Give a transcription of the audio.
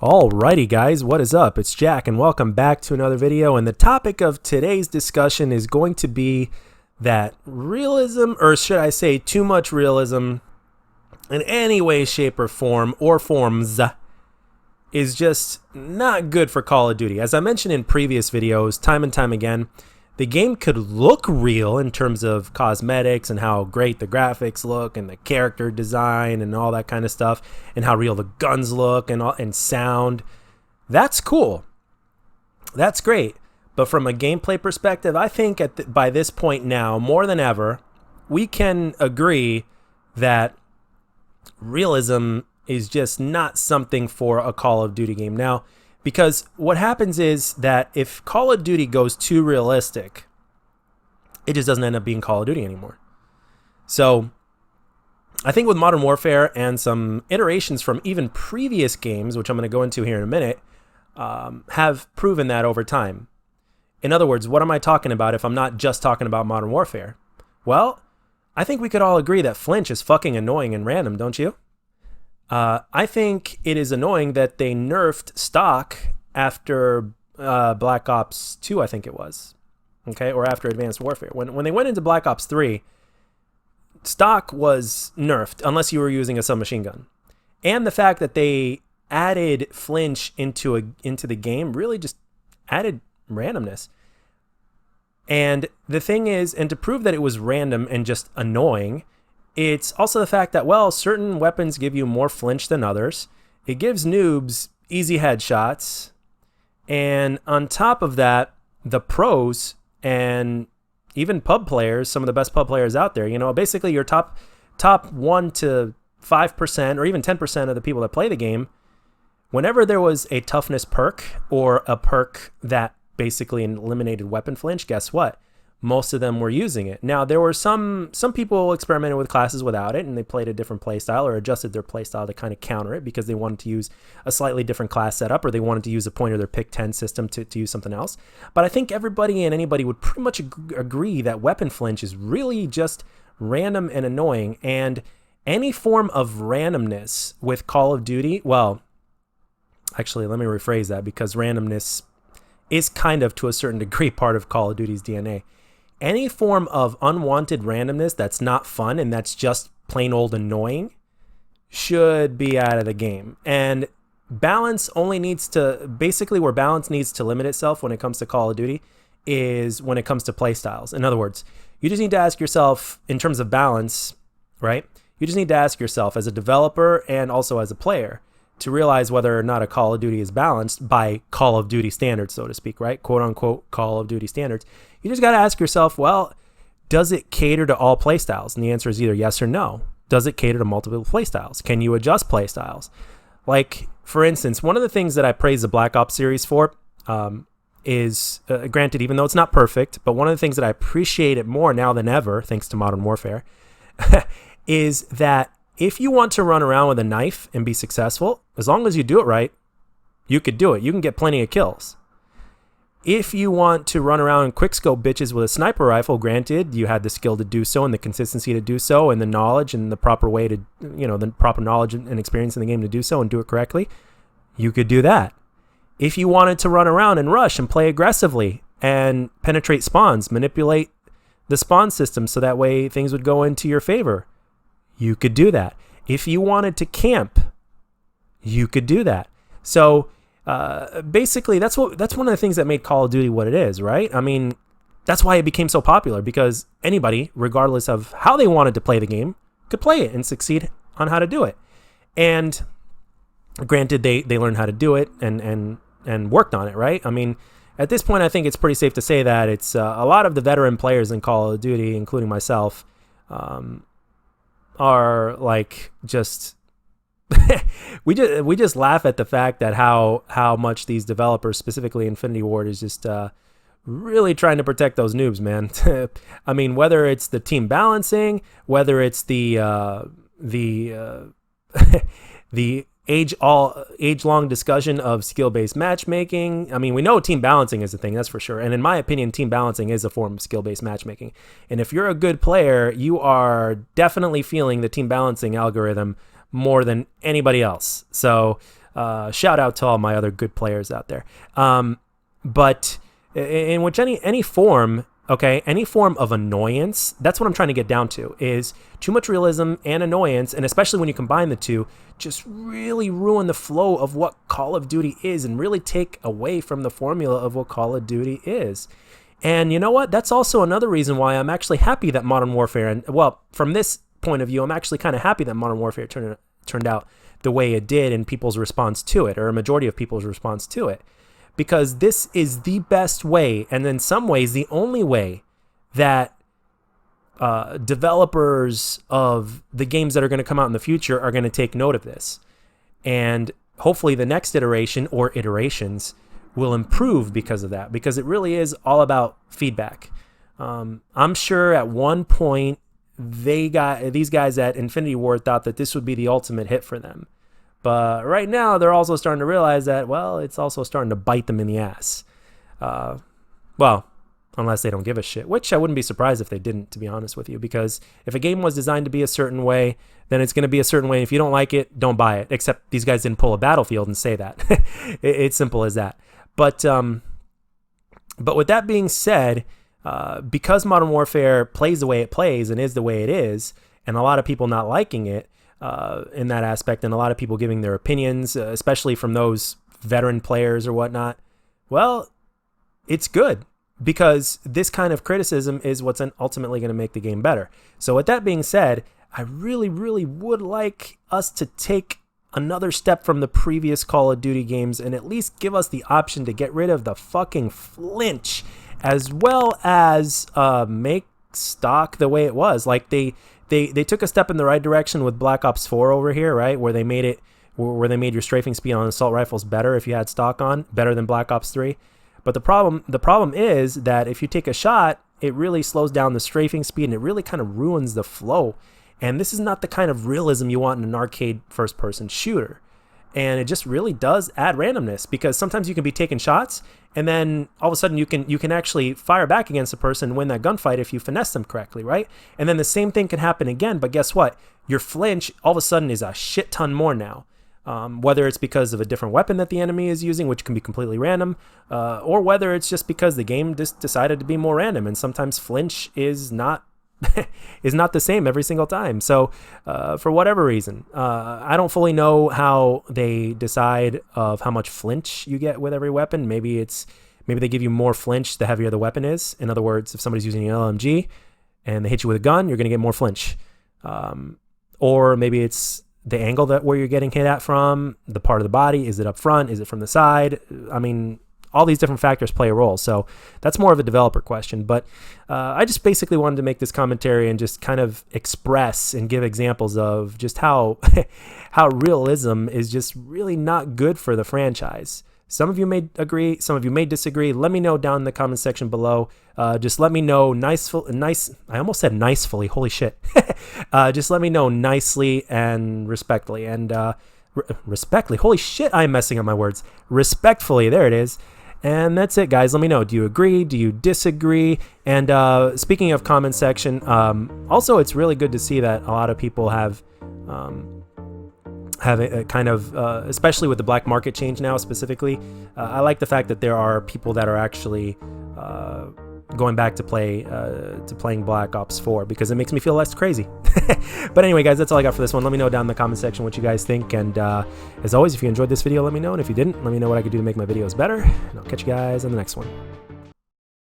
Alrighty guys, what is up? It's Jack and welcome back to another video, and the topic of today's discussion is going to be that realism, or should I say too much realism in any way, shape, or form, or forms, is just not good for Call of Duty. As I mentioned in previous videos, time and time again, the game could look real in terms of cosmetics and how great the graphics look and the character design and all that kind of stuff, and how real the guns look and sound. That's cool. That's great. But from a gameplay perspective, I think by this point now, more than ever, we can agree that realism is just not something for a Call of Duty game. Now, because what happens is that if Call of Duty goes too realistic, it just doesn't end up being Call of Duty anymore. So I think with Modern Warfare and some iterations from even previous games, which I'm going to go into here in a minute, have proven that over time. In other words, what am I talking about if I'm not just talking about Modern Warfare? Well, I think we could all agree that flinch is fucking annoying and random, don't you? I think it is annoying that they nerfed stock after Black Ops 2, I think it was, okay, or after Advanced Warfare. When they went into Black Ops 3, stock was nerfed unless you were using a submachine gun. And the fact that they added flinch into the game really just added randomness. And the thing is, and to prove that it was random and just annoying, it's also the fact that, well, certain weapons give you more flinch than others. It gives noobs easy headshots. And on top of that, the pros and even pub players, some of the best pub players out there, you know, basically your top 1 to 5% or even 10% of the people that play the game, whenever there was a toughness perk or a perk that basically eliminated weapon flinch, guess what? Most of them were using it. Now, there were some people experimented with classes without it, and they played a different playstyle or adjusted their playstyle to kind of counter it because they wanted to use a slightly different class setup, or they wanted to use a point of their pick 10 system to use something else. But I think everybody and anybody would pretty much agree that weapon flinch is really just random and annoying, and any form of randomness with Call of Duty, well, actually, let me rephrase that, because randomness is kind of, to a certain degree, part of Call of Duty's DNA. Any form of unwanted randomness that's not fun and that's just plain old annoying should be out of the game. And balance only needs to, basically where balance needs to limit itself when it comes to Call of Duty is when it comes to playstyles. In other words, you just need to ask yourself, in terms of balance, right? You just need to ask yourself as a developer and also as a player to realize whether or not a Call of Duty is balanced by Call of Duty standards, so to speak, right? Quote unquote Call of Duty standards. You just got to ask yourself, well, does it cater to all playstyles? And the answer is either yes or no. Does it cater to multiple playstyles? Can you adjust playstyles? Like, for instance, one of the things that I praise the Black Ops series for is, granted, even though it's not perfect, but one of the things that I appreciate it more now than ever, thanks to Modern Warfare, is that if you want to run around with a knife and be successful, as long as you do it right, you could do it. You can get plenty of kills. If you want to run around and quickscope bitches with a sniper rifle, granted, you had the skill to do so and the consistency to do so and the knowledge and the proper way to, you know, the proper knowledge and experience in the game to do so and do it correctly, you could do that. If you wanted to run around and rush and play aggressively and penetrate spawns, manipulate the spawn system so that way things would go into your favor, you could do that. If you wanted to camp, you could do that. So basically, that's one of the things that made Call of Duty what it is, right? I mean, that's why it became so popular, because anybody, regardless of how they wanted to play the game, could play it and succeed on how to do it. And granted, they learned how to do it and worked on it, right? I mean, at this point, I think it's pretty safe to say that it's a lot of the veteran players in Call of Duty, including myself, are like just we just laugh at the fact that how much these developers, specifically Infinity Ward, is just really trying to protect those noobs, man. I mean, whether it's the team balancing, whether it's the age-long discussion of skill-based matchmaking. I mean, we know team balancing is a thing, that's for sure. And in my opinion, team balancing is a form of skill-based matchmaking. And if you're a good player, you are definitely feeling the team balancing algorithm more than anybody else. So Shout out to all my other good players out there. But in which any form, okay, any form of annoyance, that's what I'm trying to get down to, is too much realism and annoyance, and especially when you combine the two, just really ruin the flow of what Call of Duty is and really take away from the formula of what Call of Duty is. And you know what? That's also another reason why I'm actually happy that Modern Warfare, and well, from this point of view, I'm actually kind of happy that Modern Warfare turned out the way it did in people's response to it, or a majority of people's response to it. Because this is the best way, and in some ways the only way, that developers of the games that are going to come out in the future are going to take note of this. And hopefully the next iteration or iterations will improve because of that, because it really is all about feedback. I'm sure at one point these guys at Infinity Ward thought that this would be the ultimate hit for them. But right now, they're also starting to realize that, well, it's also starting to bite them in the ass. Well, unless they don't give a shit, which I wouldn't be surprised if they didn't, to be honest with you, because if a game was designed to be a certain way, then it's going to be a certain way. If you don't like it, don't buy it, except these guys didn't pull a Battlefield and say that. It's simple as that. But with that being said, because Modern Warfare plays the way it plays and is the way it is, and a lot of people not liking it, in that aspect, and a lot of people giving their opinions, especially from those veteran players or whatnot, well, it's good, because this kind of criticism is what's ultimately going to make the game better. So with that being said, I really, really would like us to take another step from the previous Call of Duty games and at least give us the option to get rid of the fucking flinch, as well as make stock the way it was. Like they took a step in the right direction with Black Ops 4 over here, right? Where they made your strafing speed on assault rifles better if you had stock on, better than Black Ops 3. But the problem is that if you take a shot, it really slows down the strafing speed and it really kind of ruins the flow. And this is not the kind of realism you want in an arcade first-person shooter. And it just really does add randomness, because sometimes you can be taking shots and then all of a sudden you can actually fire back against a person and win that gunfight if you finesse them correctly, right? And then the same thing can happen again, but guess what? Your flinch all of a sudden is a shit ton more now. Whether it's because of a different weapon that the enemy is using, which can be completely random, or whether it's just because the game just decided to be more random, and sometimes flinch is not the same every single time. So for whatever reason, I don't fully know how they decide of how much flinch you get with every weapon. Maybe they give you more flinch the heavier the weapon is. In other words, if somebody's using an LMG and they hit you with a gun, you're going to get more flinch. Or maybe it's the angle where you're getting hit at from, the part of the body. Is it up front? Is it from the side? I mean, all these different factors play a role. So that's more of a developer question. But I just basically wanted to make this commentary and just kind of express and give examples of just how realism is just really not good for the franchise. Some of you may agree, some of you may disagree. Let me know down in the comment section below. Just let me know I almost said nicefully, holy shit. Just let me know nicely and respectfully. And respectfully, holy shit, I'm messing up my words. Respectfully, there it is. And that's it, guys. Let me know. Do you agree? Do you disagree? And speaking of comment section, also it's really good to see that a lot of people have a kind of, especially with the black market change now specifically, I like the fact that there are people that are actually going back to playing Black Ops 4, because it makes me feel less crazy. But anyway, guys, that's all I got for this one. Let me know down in the comment section what you guys think, and as always, if you enjoyed this video, let me know, and if you didn't, let me know what I could do to make my videos better, and I'll catch you guys on the next one.